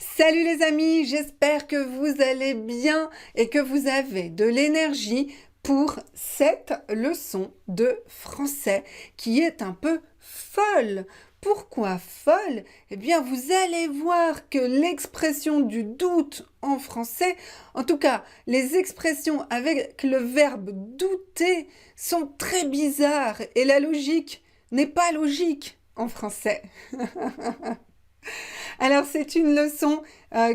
Salut les amis, j'espère que vous allez bien et que vous avez de l'énergie pour cette leçon de français qui est un peu folle. Pourquoi folle? Eh bien, vous allez voir que l'expression du doute en français, en tout cas, les expressions avec le verbe douter sont très bizarres et la logique n'est pas logique en français. Alors, c'est une leçon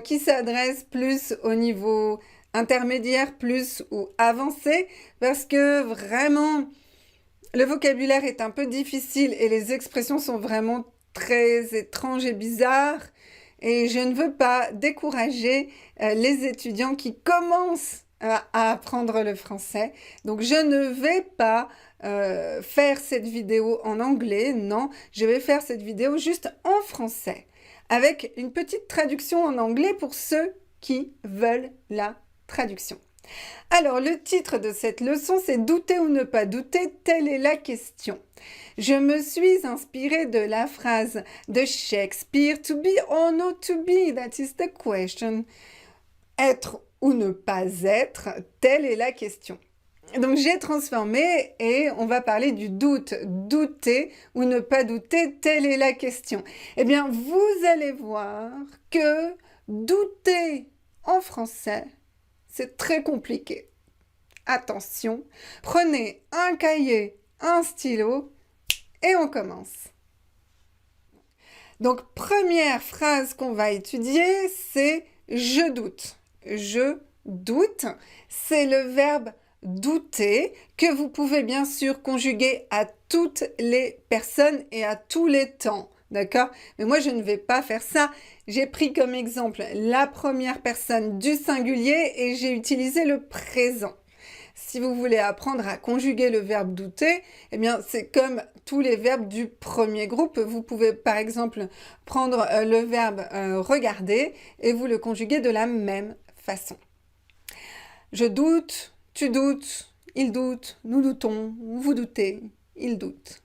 qui s'adresse plus au niveau intermédiaire, plus ou avancé, parce que vraiment, le vocabulaire est un peu difficile et les expressions sont vraiment très étranges et bizarres. Et je ne veux pas décourager les étudiants qui commencent à apprendre le français. Donc, je ne vais pas faire cette vidéo en anglais, non, je vais faire cette vidéo juste en français, avec une petite traduction en anglais pour ceux qui veulent la traduction. Alors, le titre de cette leçon, c'est « Douter ou ne pas douter, telle est la question ». Je me suis inspirée de la phrase de Shakespeare « To be or not to be, that is the question ». Être ou ne pas être, telle est la question. Donc j'ai transformé et on va parler du doute. Douter ou ne pas douter, telle est la question. Eh bien, vous allez voir que douter en français, c'est très compliqué. Attention, prenez un cahier, un stylo et on commence. Donc, première phrase qu'on va étudier, c'est « je doute ». Je doute, c'est le verbe douter que vous pouvez bien sûr conjuguer à toutes les personnes et à tous les temps. D'accord? Mais moi, je ne vais pas faire ça. J'ai pris comme exemple la première personne du singulier et j'ai utilisé le présent. Si vous voulez apprendre à conjuguer le verbe douter, eh bien, c'est comme tous les verbes du premier groupe. Vous pouvez, par exemple, prendre le verbe regarder et vous le conjuguer de la même façon. Je doute, tu doutes, il doute, nous doutons, vous doutez, il doute.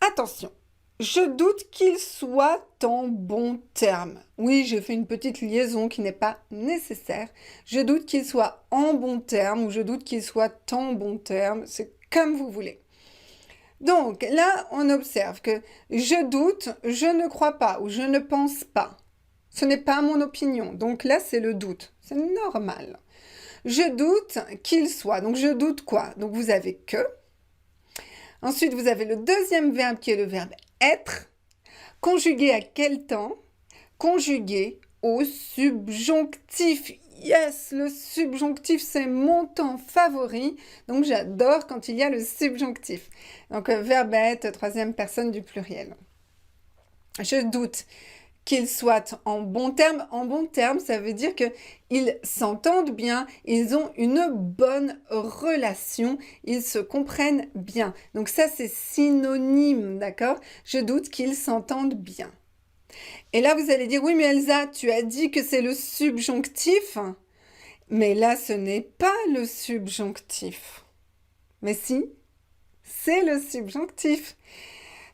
Attention, je doute qu'il soit en bon terme. Oui, j'ai fait une petite liaison qui n'est pas nécessaire. Je doute qu'il soit en bon terme ou je doute qu'il soit en bon terme. C'est comme vous voulez. Donc là, on observe que je doute, je ne crois pas ou je ne pense pas. Ce n'est pas mon opinion. Donc là, c'est le doute. C'est normal. Je doute qu'il soit. Donc je doute quoi? Donc vous avez que. Ensuite, vous avez le deuxième verbe qui est le verbe être. Conjugué à quel temps? Conjugué au subjonctif. Yes, le subjonctif, c'est mon temps favori. Donc, j'adore quand il y a le subjonctif. Donc, verbe être, troisième personne du pluriel. Je doute qu'ils soient en bon terme. En bon terme, ça veut dire qu'ils s'entendent bien, ils ont une bonne relation, ils se comprennent bien. Donc ça, c'est synonyme, d'accord? Je doute qu'ils s'entendent bien. Et là, vous allez dire, oui, mais Elsa, tu as dit que c'est le subjonctif. Mais là, ce n'est pas le subjonctif. Mais si, c'est le subjonctif.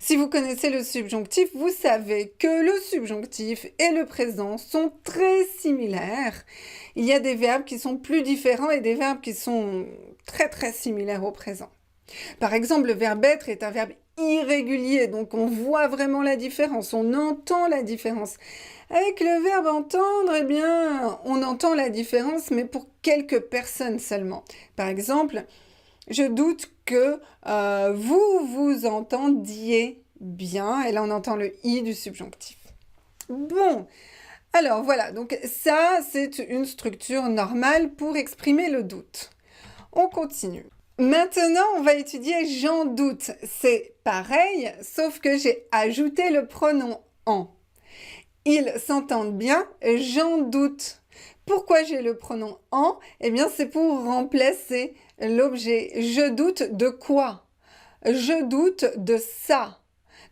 Si vous connaissez le subjonctif, vous savez que le subjonctif et le présent sont très similaires. Il y a des verbes qui sont plus différents et des verbes qui sont très similaires au présent. Par exemple, le verbe être est un verbe irrégulier, donc on voit vraiment la différence, on entend la différence. Avec le verbe entendre, eh bien, on entend la différence, mais pour quelques personnes seulement. Par exemple, je doute que vous vous entendiez bien. Et là, on entend le « i » du subjonctif. Bon, alors voilà. Donc ça, c'est une structure normale pour exprimer le doute. On continue. Maintenant, on va étudier « j'en doute ». C'est pareil, sauf que j'ai ajouté le pronom « en ». Ils s'entendent bien, j'en doute. Pourquoi j'ai le pronom « en » ? Eh bien, c'est pour remplacer l'objet. Je doute de quoi? Je doute de ça.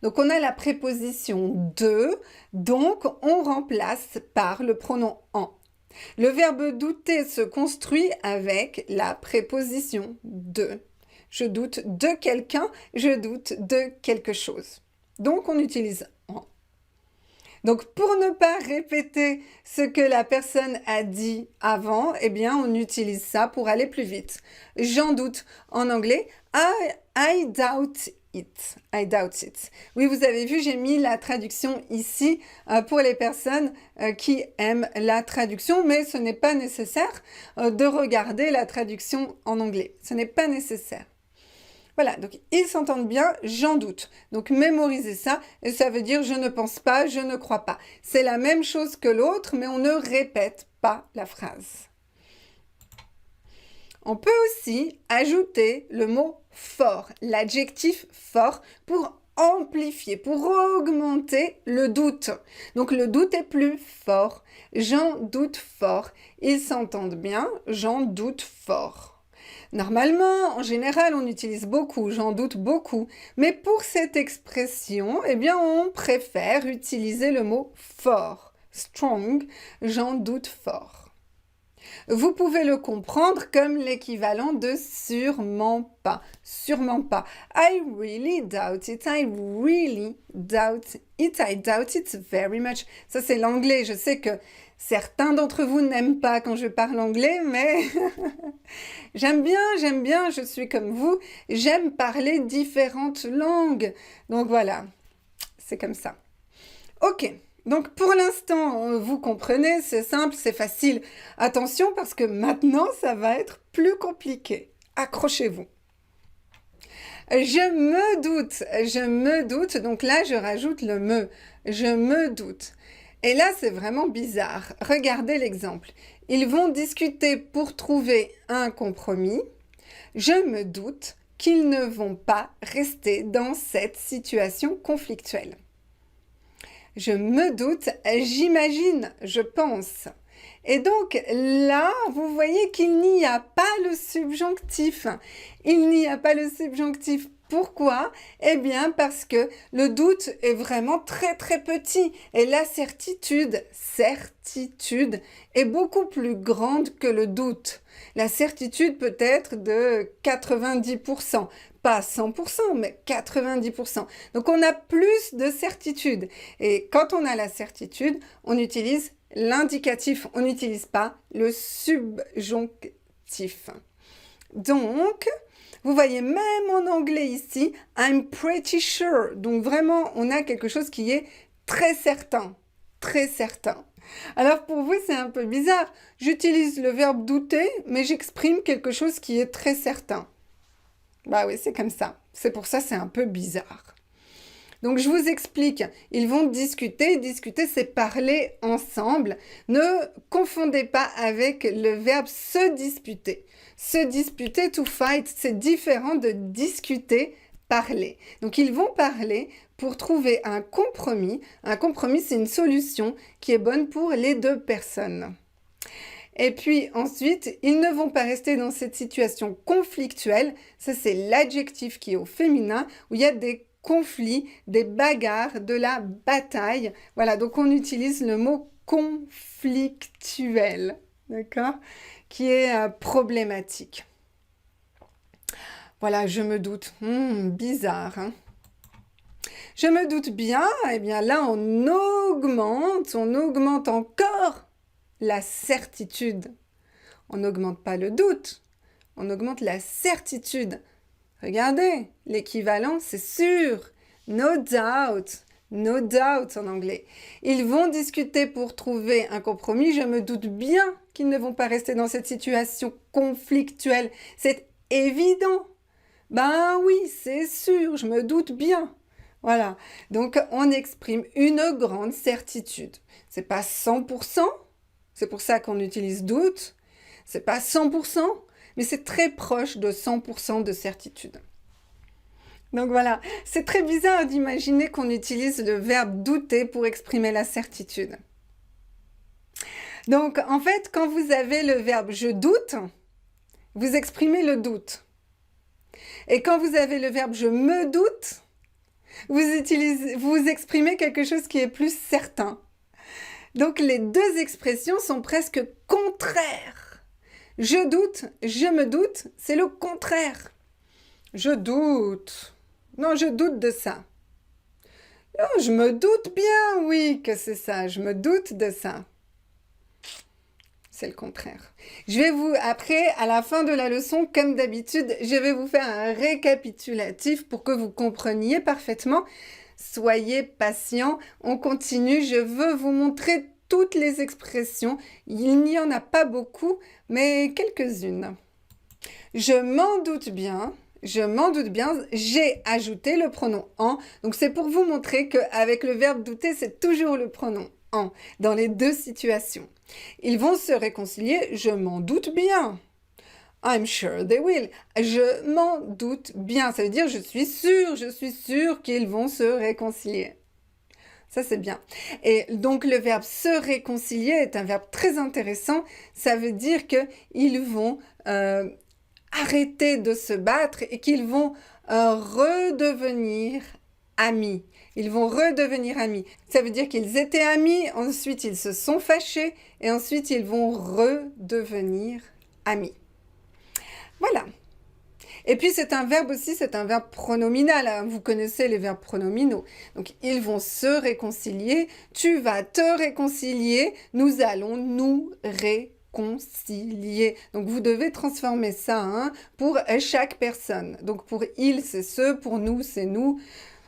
Donc, on a la préposition « de », donc on remplace par le pronom « en ». Le verbe « douter » se construit avec la préposition « de ». Je doute de quelqu'un, je doute de quelque chose. Donc, on utilise « en ». Donc, pour ne pas répéter ce que la personne a dit avant, eh bien, on utilise ça pour aller plus vite. J'en doute. En anglais, I doubt it. I doubt it. Oui, vous avez vu, j'ai mis la traduction ici pour les personnes qui aiment la traduction, mais ce n'est pas nécessaire de regarder la traduction en anglais. Ce n'est pas nécessaire. Voilà, donc ils s'entendent bien, j'en doute. Donc mémorisez ça, et ça veut dire je ne pense pas, je ne crois pas. C'est la même chose que l'autre, mais on ne répète pas la phrase. On peut aussi ajouter le mot fort, l'adjectif fort, pour amplifier, pour augmenter le doute. Donc le doute est plus fort, j'en doute fort. Ils s'entendent bien, j'en doute fort. Normalement, en général, on utilise beaucoup, j'en doute beaucoup. Mais pour cette expression, eh bien, on préfère utiliser le mot fort, strong, j'en doute fort. Vous pouvez le comprendre comme l'équivalent de sûrement pas, sûrement pas. I really doubt it, I really doubt it, I doubt it very much. Ça, c'est l'anglais. Je sais que certains d'entre vous n'aiment pas quand je parle anglais, mais j'aime bien, je suis comme vous, j'aime parler différentes langues. Donc voilà, c'est comme ça. Ok, donc pour l'instant, vous comprenez, c'est simple, c'est facile. Attention parce que maintenant, ça va être plus compliqué. Accrochez-vous. Je me doute, donc là, je rajoute le me. Je me doute. Et là, c'est vraiment bizarre. Regardez l'exemple. Ils vont discuter pour trouver un compromis. Je me doute qu'ils ne vont pas rester dans cette situation conflictuelle. Je me doute, j'imagine, je pense. Et donc là, vous voyez qu'il n'y a pas le subjonctif. Il n'y a pas le subjonctif. Pourquoi? Eh bien parce que le doute est vraiment très très petit et la certitude est beaucoup plus grande que le doute. La certitude peut être de 90%, pas 100%, mais 90%. Donc on a plus de certitude. Et quand on a la certitude, on utilise l'indicatif, on n'utilise pas le subjonctif. Donc, vous voyez, même en anglais ici, I'm pretty sure. Donc vraiment, on a quelque chose qui est très certain. Très certain. Alors pour vous, c'est un peu bizarre. J'utilise le verbe douter, mais j'exprime quelque chose qui est très certain. Bah oui, c'est comme ça. C'est pour ça, c'est un peu bizarre. Donc, je vous explique. Ils vont discuter. Discuter, c'est parler ensemble. Ne confondez pas avec le verbe se disputer. Se disputer, to fight, c'est différent de discuter, parler. Donc, ils vont parler pour trouver un compromis. Un compromis, c'est une solution qui est bonne pour les deux personnes. Et puis ensuite, ils ne vont pas rester dans cette situation conflictuelle. Ça, c'est l'adjectif qui est au féminin, où il y a des conflits, des bagarres, de la bataille. Voilà, donc on utilise le mot conflictuel, d'accord, qui est problématique. Voilà, je me doute. Bizarre, hein. Je me doute bien, eh bien là, on augmente encore la certitude. On n'augmente pas le doute, on augmente la certitude. Regardez, l'équivalent, c'est sûr. No doubt. No doubt en anglais. Ils vont discuter pour trouver un compromis. Je me doute bien qu'ils ne vont pas rester dans cette situation conflictuelle. C'est évident. Ben oui, c'est sûr, je me doute bien. Voilà. Donc, on exprime une grande certitude. C'est pas 100%. C'est pour ça qu'on utilise doute. C'est pas 100%. Mais c'est très proche de 100% de certitude. Donc voilà, c'est très bizarre d'imaginer qu'on utilise le verbe douter pour exprimer la certitude. Donc en fait, quand vous avez le verbe je doute, vous exprimez le doute. Et quand vous avez le verbe je me doute, vous exprimez quelque chose qui est plus certain. Donc les deux expressions sont presque contraires. Je doute, je me doute, c'est le contraire. Je doute. Non, je doute de ça. Oh, je me doute bien, oui, que c'est ça. Je me doute de ça. C'est le contraire. Après, à la fin de la leçon, comme d'habitude, je vais vous faire un récapitulatif pour que vous compreniez parfaitement. Soyez patient, on continue. Je veux vous montrer toutes les expressions. Il n'y en a pas beaucoup, mais quelques-unes. Je m'en doute bien. Je m'en doute bien, j'ai ajouté le pronom en. Donc c'est pour vous montrer qu'avec le verbe douter, c'est toujours le pronom en dans les deux situations. Ils vont se réconcilier, je m'en doute bien. I'm sure they will. Je m'en doute bien. Ça veut dire je suis sûre qu'ils vont se réconcilier. Ça, c'est bien. Et donc, le verbe se réconcilier est un verbe très intéressant. Ça veut dire qu'ils vont arrêter de se battre et qu'ils vont redevenir amis. Ils vont redevenir amis. Ça veut dire qu'ils étaient amis, ensuite ils se sont fâchés et ensuite ils vont redevenir amis. Voilà. Et puis c'est un verbe aussi, c'est un verbe pronominal. Hein. Vous connaissez les verbes pronominaux. Donc ils vont se réconcilier, tu vas te réconcilier, nous allons nous réconcilier. Donc vous devez transformer ça pour chaque personne. Donc pour il, c'est ce, pour nous, c'est nous.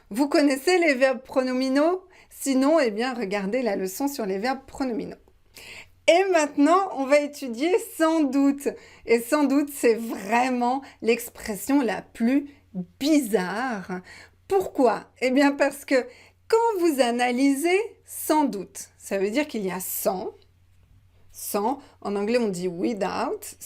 Vous connaissez les verbes pronominaux? Sinon, eh bien, regardez la leçon sur les verbes pronominaux. Et maintenant, on va étudier sans doute. Et sans doute, c'est vraiment l'expression la plus bizarre. Pourquoi? Eh bien, parce que quand vous analysez sans doute, ça veut dire qu'il y a sans, en anglais on dit without,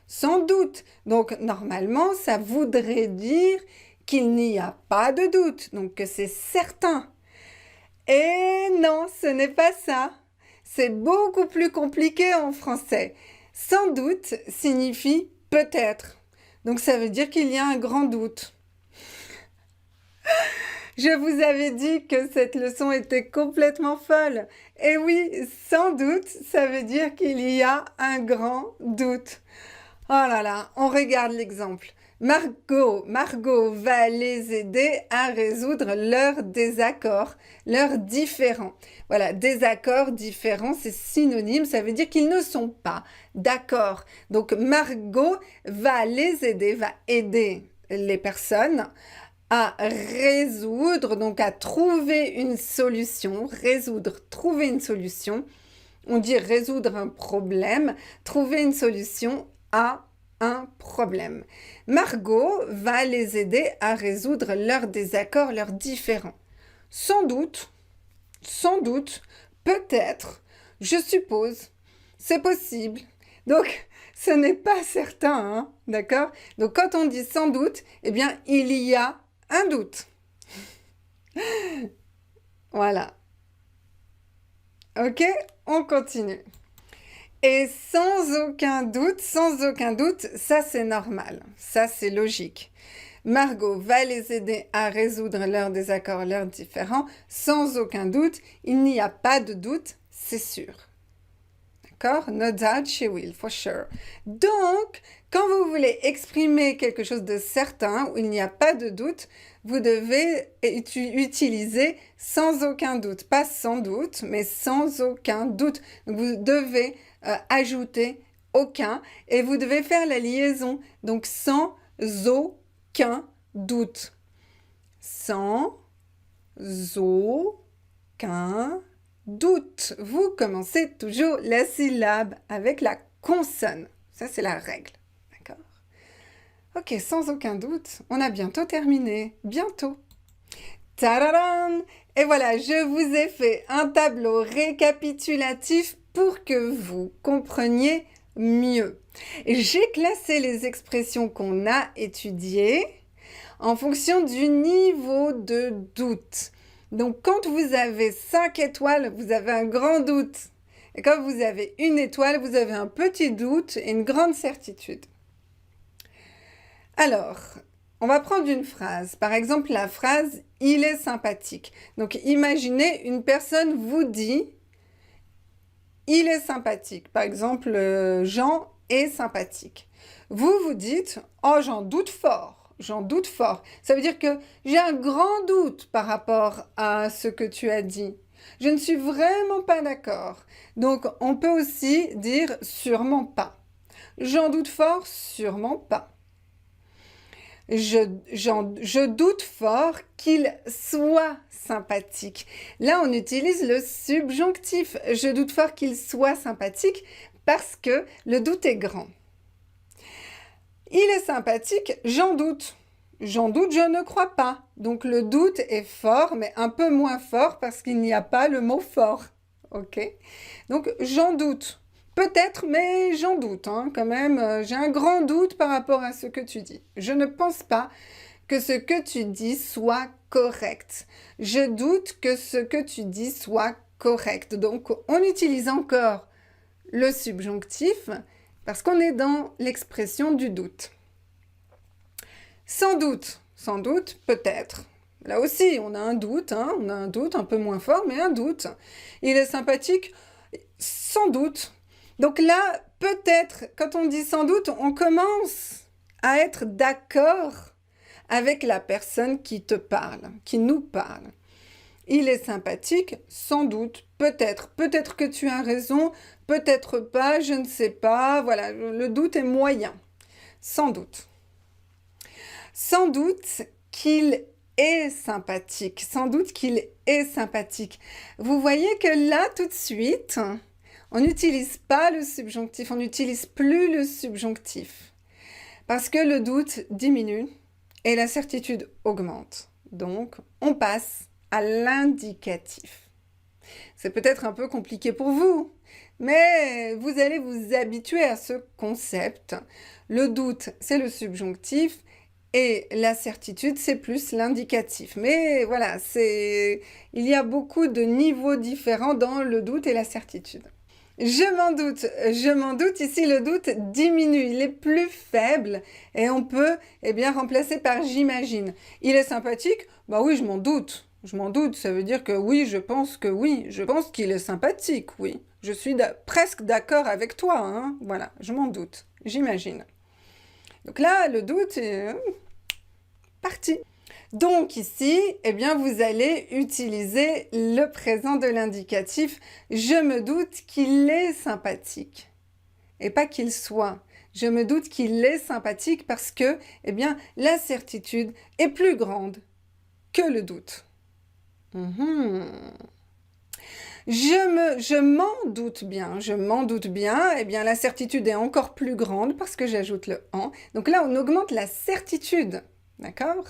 sans doute. Donc, normalement, ça voudrait dire qu'il n'y a pas de doute, donc que c'est certain. Et non, ce n'est pas ça. C'est beaucoup plus compliqué en français. Sans doute signifie peut-être. Donc ça veut dire qu'il y a un grand doute. Je vous avais dit que cette leçon était complètement folle. Et oui, sans doute, ça veut dire qu'il y a un grand doute. Oh là là, on regarde l'exemple. Margot va les aider à résoudre leurs désaccords, leurs différends. Voilà, désaccords, différends, c'est synonyme, ça veut dire qu'ils ne sont pas d'accord. Donc Margot va les aider, va aider les personnes à résoudre, donc à trouver une solution, trouver une solution. On dit résoudre un problème, trouver une solution à un problème. Margot va les aider à résoudre leurs désaccords, leurs différends. Sans doute, peut-être, je suppose, c'est possible. Donc, ce n'est pas certain, d'accord? Donc, quand on dit sans doute, eh bien, il y a un doute. Voilà. Ok, on continue. Et sans aucun doute, ça c'est normal, ça c'est logique. Margot va les aider à résoudre leurs désaccords, leurs différends. Sans aucun doute, il n'y a pas de doute, c'est sûr. D'accord? No doubt she will, for sure. Donc, quand vous voulez exprimer quelque chose de certain, où il n'y a pas de doute, vous devez utiliser sans aucun doute. Pas sans doute, mais sans aucun doute. Donc, vous devez ajouter aucun et vous devez faire la liaison. Donc, sans aucun doute. Sans aucun doute. Vous commencez toujours la syllabe avec la consonne. Ça, c'est la règle. D'accord? Ok, sans aucun doute, on a bientôt terminé. Bientôt. Tadadam! Et voilà, je vous ai fait un tableau récapitulatif pour que vous compreniez mieux. J'ai classé les expressions qu'on a étudiées en fonction du niveau de doute. Donc, quand vous avez 5 étoiles, vous avez un grand doute. Et quand vous avez 1 étoile, vous avez un petit doute et une grande certitude. Alors, on va prendre une phrase. Par exemple, la phrase « il est sympathique ». Donc, imaginez, une personne vous dit « il est sympathique ». Par exemple, Jean est sympathique. Vous vous dites « oh, j'en doute fort ». j'en doute fort. Ça veut dire que j'ai un grand doute par rapport à ce que tu as dit. Je ne suis vraiment pas d'accord. Donc, on peut aussi dire sûrement pas. J'en doute fort, sûrement pas. Je doute fort qu'il soit sympathique. Là, on utilise le subjonctif. Je doute fort qu'il soit sympathique parce que le doute est grand. Il est sympathique, j'en doute. J'en doute, je ne crois pas. Donc le doute est fort, mais un peu moins fort parce qu'il n'y a pas le mot fort. Ok? Donc j'en doute. Peut-être, mais j'en doute quand même. J'ai un grand doute par rapport à ce que tu dis. Je ne pense pas que ce que tu dis soit correct. Je doute que ce que tu dis soit correct. Donc on utilise encore le subjonctif parce qu'on est dans l'expression du doute. Sans doute, peut-être. Là aussi, on a un doute, on a un doute un peu moins fort, mais un doute. Il est sympathique, sans doute. Donc là, peut-être, quand on dit sans doute, on commence à être d'accord avec la personne qui te parle, qui nous parle. Il est sympathique, sans doute, peut-être. Peut-être que tu as raison, peut-être pas, je ne sais pas. Voilà, le doute est moyen. Sans doute. Sans doute qu'il est sympathique. Sans doute qu'il est sympathique. Vous voyez que là, tout de suite, on n'utilise pas le subjonctif. On n'utilise plus le subjonctif. Parce que le doute diminue et la certitude augmente. Donc, on passe à l'indicatif. C'est peut-être un peu compliqué pour vous, mais vous allez vous habituer à ce concept. Le doute, c'est le subjonctif et la certitude, c'est plus l'indicatif. Mais voilà, il y a beaucoup de niveaux différents dans le doute et la certitude. Je m'en doute, ici le doute diminue, il est plus faible et on peut remplacer par j'imagine. Il est sympathique? Bah oui, je m'en doute, ça veut dire que oui, je pense qu'il est sympathique, oui. Je suis presque d'accord avec toi, voilà, je m'en doute, j'imagine. Donc là, le doute est parti. Donc ici, vous allez utiliser le présent de l'indicatif. Je me doute qu'il est sympathique. Et pas qu'il soit. Je me doute qu'il est sympathique parce que, la certitude est plus grande que le doute. Je m'en doute bien. La certitude est encore plus grande parce que j'ajoute le « en ». Donc là, on augmente la certitude. D'accord ?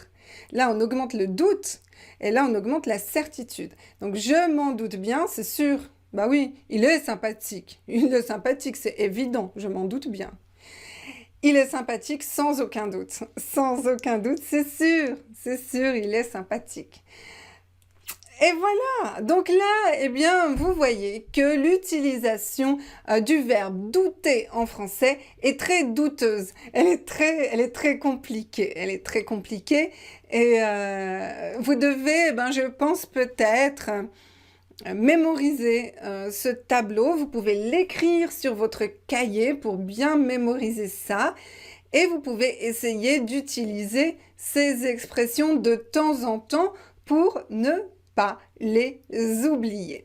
Là, on augmente le doute et là, on augmente la certitude. Donc, je m'en doute bien, c'est sûr. Bah oui, il est sympathique. Il est sympathique, c'est évident, je m'en doute bien. Il est sympathique sans aucun doute. Sans aucun doute, c'est sûr, il est sympathique. Et voilà, donc là, vous voyez que l'utilisation du verbe douter en français est très douteuse. Elle est très compliquée. Et vous devez, je pense peut-être, mémoriser ce tableau. Vous pouvez l'écrire sur votre cahier pour bien mémoriser ça. Et vous pouvez essayer d'utiliser ces expressions de temps en temps pour ne pas les oublier.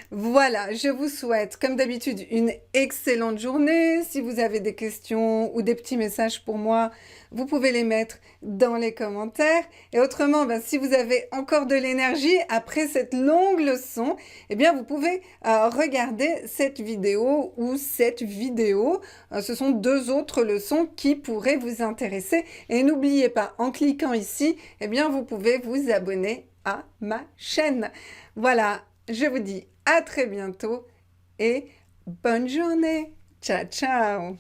Voilà, je vous souhaite, comme d'habitude, une excellente journée. Si vous avez des questions ou des petits messages pour moi, vous pouvez les mettre dans les commentaires. Et autrement, si vous avez encore de l'énergie après cette longue leçon, vous pouvez regarder cette vidéo ou cette vidéo. Ce sont 2 autres leçons qui pourraient vous intéresser. Et n'oubliez pas, en cliquant ici, vous pouvez vous abonner à ma chaîne. Voilà, je vous dis à très bientôt et bonne journée. Ciao, ciao.